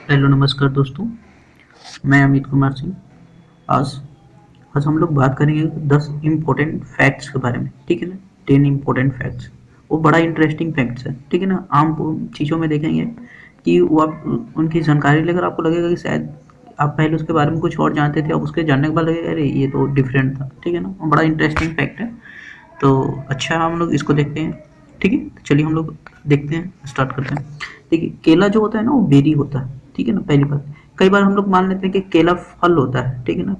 Hello नमस्कार दोस्तों। मैं अमित कुमार सिंह। आज आज हम लोग बात करेंगे 10 इम्पोर्टेंट फैक्ट्स के बारे में, ठीक है ना। 10 इम्पोर्टेंट फैक्ट्स, वो बड़ा इंटरेस्टिंग फैक्ट्स है, ठीक है ना। आम चीज़ों में देखेंगे कि वो आप उनकी जानकारी लेकर आपको लगेगा कि शायद आप पहले उसके बारे में कुछ और जानते थे, अब उसके जानने के बाद लगेगा अरे ये तो डिफरेंट था, ठीक है ना। वो बड़ा इंटरेस्टिंग फैक्ट है। तो अच्छा, हम लोग इसको देखते हैं, ठीक है। तो चलिए हम लोग देखते हैं, स्टार्ट करते हैं। देखिए, केला जो होता है ना वो बेरी होता है, ठीक है ना। पहली बात, कई बार हम लोग मान लेते हैं कि केला फल होता है, ठीक है ना।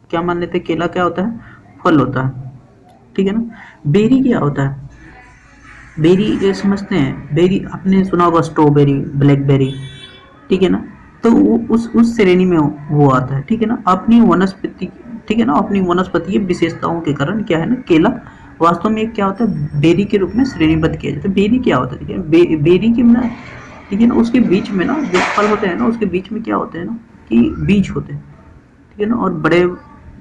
क्या मान लेते हैं, केला क्या होता है, फल होता है, ठीक है ना। बेरी क्या होता है, बेरी ये समझते हैं। बेरी आपने सुना होगा, स्ट्रॉबेरी, ब्लैकबेरी, ठीक है ना। तो वो उस श्रेणी में वो आता है, ठीक है ना। अपनी वनस्पति, ठीक है ना, अपनी वनस्पतीय विशेषताओं के कारण क्या है ना, केला वास्तव में एक क्या होता है, बेरी के रूप में श्रेणीबद्ध किया जाता है। बेरी क्या होता है, देखिए बेरी की ना, ठीक है ना, उसके बीच में ना जो फल होते हैं ना, उसके बीच में क्या होते हैं ना कि बीज होते हैं, ठीक है ना, और बड़े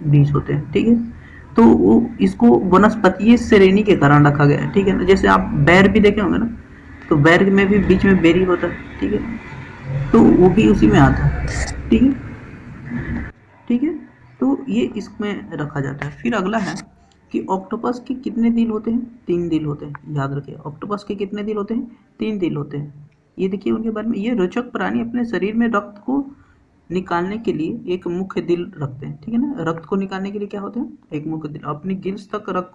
बीज होते हैं, ठीक है। तो वो इसको वनस्पतीय श्रेणी के कारण रखा गया है, ठीक है ना। जैसे आप बैर भी देखे होंगे ना, तो बैर में भी बीच में बेरी होता है, ठीक है। तो वो भी उसी में आता है, ठीक है, ठीक है। तो ये इसमें रखा जाता है। फिर अगला है कि ऑक्टोपस के कितने दिल होते हैं, 3 दिल होते हैं। याद रखिए, ऑक्टोपस के कितने दिल होते हैं, 3 दिल होते हैं। ये देखिए उनके बारे में, ये रोचक प्राणी अपने शरीर में रक्त को निकालने के लिए एक मुख्य दिल रखते हैं, ठीक है ना। रक्त को निकालने के लिए क्या होते हैं, एक मुख्य दिल। अपनी गिल्स तक रक्त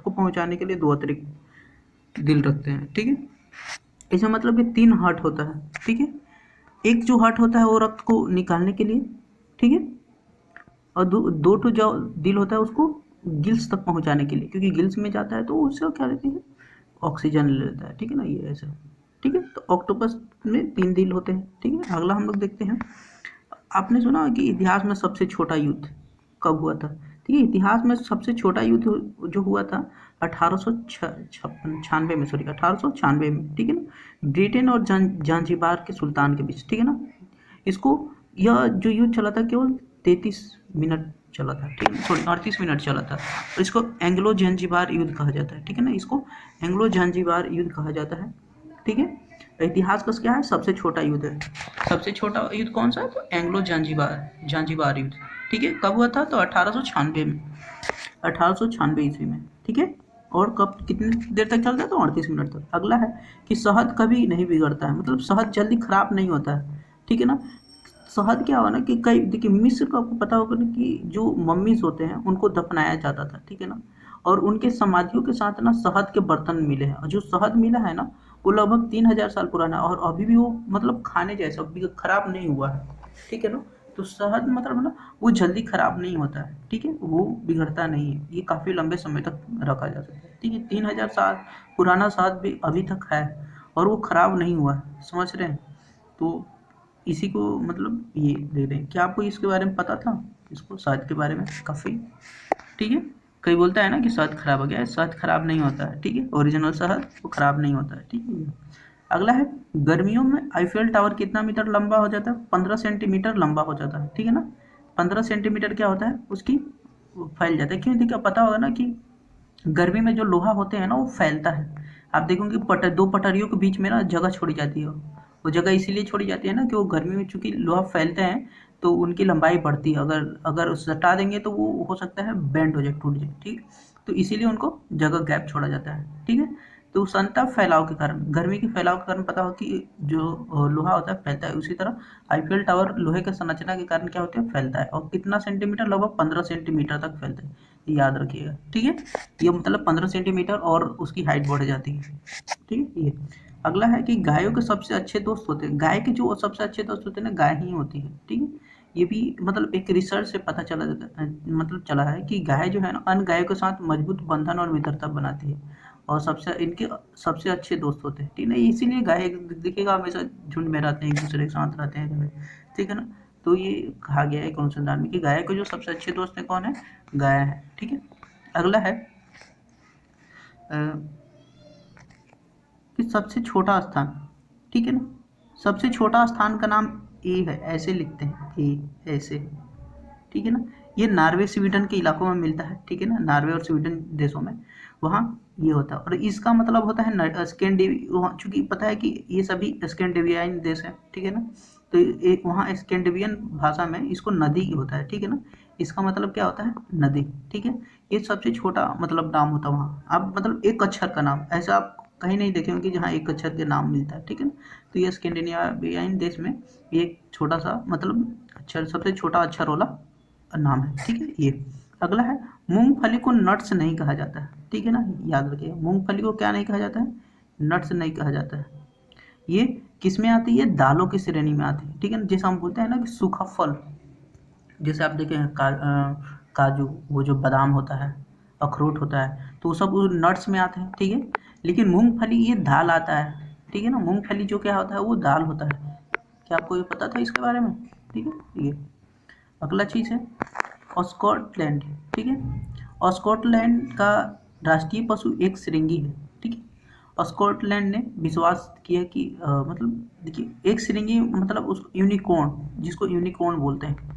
को पहुंचाने के लिए 2 अतिरिक्त दिल रखते हैं, ठीक है। इसका मतलब ये 3 हार्ट होता है, ठीक है। एक जो हार्ट होता है वो रक्त को निकालने के लिए, ठीक है। और दो तो जो दिल होता है उसको गिल्स तक पहुंचाने के लिए, क्योंकि गिल्स में जाता है तो उससे क्या लेती है, ऑक्सीजन ले लेता है, ठीक है ना। ये ऐसा, ठीक है। तो ऑक्टोपस में 3 दिल होते हैं, ठीक है। अगला हम लोग देखते हैं। आपने सुना है कि इतिहास में सबसे छोटा युद्ध कब हुआ था, ठीक है। इतिहास में सबसे छोटा युद्ध जो हुआ था 1896 में, सॉरी 1896 में, ठीक है ना। ब्रिटेन और जांजिबार के सुल्तान के बीच, ठीक है ना। इसको, यह जो युद्ध चला था केवल 33 मिनट चला था, ठीक है, सॉरी 38 मिनट चला था। और इसको एंग्लो जंजीबार युद्ध कहा जाता है, ठीक है ना। इसको एंग्लो जंजीबार युद्ध कहा जाता है, ठीक है। इतिहास का क्या है, सबसे छोटा युद्ध है। सबसे छोटा युद्ध कौन सा है, तो एंग्लो जंजीबार युद्ध, ठीक है। कब हुआ था, तो 1896 में, 1896 ईस्वी में, ठीक है। और कब, कितनी देर तक चलता है, तो 38 मिनट तक। अगला है कि शहद कभी नहीं बिगड़ता है, मतलब शहद जल्दी खराब नहीं होता है, ठीक है ना। शहद क्या हुआ ना कि कई, देखिए मिस्र का आपको पता होगा ना कि जो मम्मीज होते हैं उनको दफनाया जाता था, ठीक है ना। और उनके समाधियों के साथ ना शहद के बर्तन मिले हैं, और जो शहद मिला है ना वो लगभग 3000 साल पुराना है, और अभी भी वो मतलब खाने जैसा खराब नहीं हुआ है, ठीक है ना। तो शहद मतलब ना वो जल्दी खराब नहीं होता है, ठीक है, वो बिगड़ता नहीं है, ये काफ़ी लंबे समय तक रखा जा सकता है, ठीक है। 3000 साल पुराना शहद भी अभी तक है और वो खराब नहीं हुआ है, समझ रहे हैं। तो इसी को मतलब ये दे रहे हैं। क्या आपको इसके बारे में पता था, इसको शहद के बारे में काफ़ी, ठीक है। कई बोलता है ना कि शहद खराब हो गया है, शहद खराब नहीं होता है, ठीक है। ओरिजिनल शहद वो खराब नहीं होता है, ठीक है। अगला है, गर्मियों में आईफेल टावर कितना मीटर लंबा हो जाता है, 15 सेंटीमीटर लंबा हो जाता है, ठीक है ना। 15 सेंटीमीटर क्या होता है उसकी, फैल जाता है। क्यों, देखिए पता होगा ना कि गर्मी में जो लोहा होते हैं ना वो फैलता है। आप देखोगे दो पटरियों के बीच में ना जगह छोड़ी जाती है, वो जगह इसीलिए छोड़ी जाती है ना कि वो गर्मी में चूंकि लोहा फैलते हैं तो उनकी लंबाई बढ़ती है। अगर अगर उसे हटा देंगे तो वो हो सकता है बेंड हो जाए, टूट जाए, ठीक। तो इसीलिए उनको जगह गैप छोड़ा जाता है, ठीक है। तो उष्णता फैलाव के कारण, गर्मी के फैलाव के कारण पता हो कि जो लोहा होता है फैलता है, उसी तरह आईफीएल टावर लोहे के संरचना के कारण क्या होता है, फैलता है। और कितना सेंटीमीटर, लगभग 15 सेंटीमीटर तक फैलता है, याद रखिएगा, ठीक है। ये मतलब 15 सेंटीमीटर और उसकी हाइट बढ़ जाती है, ठीक है। ये अगला है कि गायों के सबसे अच्छे दोस्त होते हैं, गाय के जो सबसे अच्छे दोस्त होते हैं ना, गाय ही होती है, ठीक है। ये भी मतलब एक रिसर्च से पता चला जाता है, मतलब चला है कि गाय जो है ना अन्य गायों के साथ मजबूत बंधन और मित्रता बनाती है, और सबसे इनके सबसे अच्छे दोस्त होते हैं, ठीक है ना। इसीलिए गाय दिखेगा हमेशा झुंड में रहते हैं, एक दूसरे के साथ रहते हैं, ठीक है ना। तो ये कहा गया है एक अनुसंधान में कि गाय के जो सबसे अच्छे दोस्त है कौन है, गाय है, ठीक है। अगला है अ, कि सबसे छोटा स्थान, ठीक है ना। सबसे छोटा स्थान का नाम ए है, ऐसे लिखते हैं, ए ऐसे, ठीक है ना। ये नॉर्वे स्वीडन के इलाकों में मिलता है, ठीक है ना, नॉर्वे और स्वीडन देशों में, वहाँ ये होता है। और इसका मतलब होता है स्कैंडिनेविया, चूंकि पता है कि ये सभी स्कैंडिनेवियन देश हैं, ठीक है ना। तो एक वहाँ स्कैंडिनेवियन भाषा में इसको नदी होता है, ठीक है ना। इसका मतलब क्या होता है, नदी, ठीक है। ये सबसे छोटा मतलब नाम होता है वहाँ। आप मतलब एक अक्षर का नाम, ऐसा आप कहीं नहीं देखे होंगे कि जहाँ एक अक्षर के नाम मिलता है, ठीक है ना। तो ये स्कैंडिनेवियन देश में ये एक छोटा सा मतलब अक्षर, सबसे छोटा अक्षर वाला नाम है, ठीक है। ये अगला है, मूंगफली को नट्स नहीं कहा जाता है, ठीक है ना। याद रखिए, मूंगफली को क्या नहीं कहा जाता है, नट्स नहीं कहा जाता है। ये किस में आती है, दालों की श्रेणी में आती है, ठीक है ना। जैसे हम बोलते हैं ना कि सूखा फल, जैसे आप देखें काजू, वो जो बादाम होता है, अखरोट होता है, तो वो सब नट्स में आते हैं, ठीक है। लेकिन मूंगफली ये दाल आता है, ठीक है ना। मूंगफली जो क्या होता है, वो दाल होता है। क्या आपको ये पता था इसके बारे में, ठीक है। ये अगला चीज़ है स्कॉटलैंड, ठीक है। स्कॉटलैंड का राष्ट्रीय पशु एक श्रृंगी है, ठीक है। स्कॉटलैंड ने विश्वास किया कि मतलब देखिए, एक श्रृंगी मतलब उस यूनिकॉर्न, जिसको यूनिकॉर्न बोलते हैं,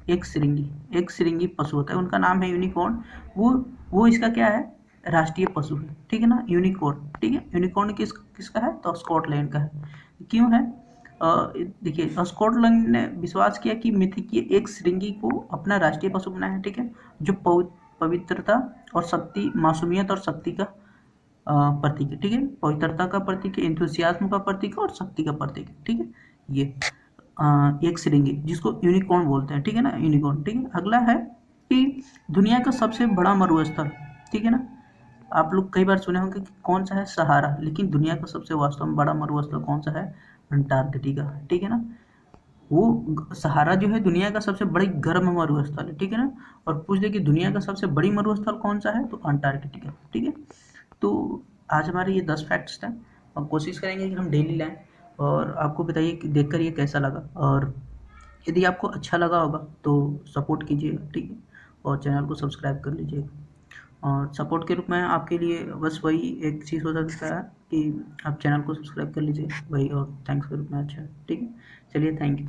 एक श्रृंगी पशु होता है, उनका नाम है यूनिकॉर्न। वो इसका क्या है, राष्ट्रीय पशु है, ठीक है ना, यूनिकॉर्न, ठीक है। यूनिकॉर्न किसका है, तो स्कॉटलैंड का है। क्यों है, देखिए, स्कॉटलैंड ने विश्वास किया कि मिथकीय एक श्रृंगी को अपना राष्ट्रीय पशु बनाया है, ठीक है। जो पवित्रता और शक्ति, मासूमियत और शक्ति का प्रतीक है, ठीक है। पवित्रता का प्रतीक है, एंथुसियाज्म का प्रतीक है और शक्ति का प्रतीक है, ठीक है। ये एक श्रृंगी जिसको यूनिकॉर्न बोलते हैं, ठीक है ना, यूनिकॉर्न, ठीक है। अगला है कि दुनिया का सबसे बड़ा मरुस्थल, ठीक है ना। आप लोग कई बार सुने होंगे कि कौन सा है, सहारा, लेकिन दुनिया का सबसे वास्तव में बड़ा मरुस्थल कौन सा है, अंटार्कटिका, ठीक है ना। वो सहारा जो है दुनिया का सबसे बड़ी गर्म मरुस्थल है, ठीक है ना। और पूछ दे कि दुनिया का सबसे बड़ी मरुस्थल कौन सा है, तो अंटार्कटिका, ठीक है। तो आज हमारे ये 10 फैक्ट्स थे। हम कोशिश करेंगे कि हम डेली लाएं, और आपको बताइए कि देखकर ये कैसा लगा। और यदि आपको अच्छा लगा होगा तो सपोर्ट कीजिएगा, ठीक है। और चैनल को सब्सक्राइब कर लीजिएगा। और सपोर्ट के रूप में आपके लिए बस वही एक चीज़ हो सकता है कि आप चैनल को सब्सक्राइब कर लीजिए, वही, और थैंक्स के रूप में अच्छा है, ठीक है। चलिए, थैंक यू।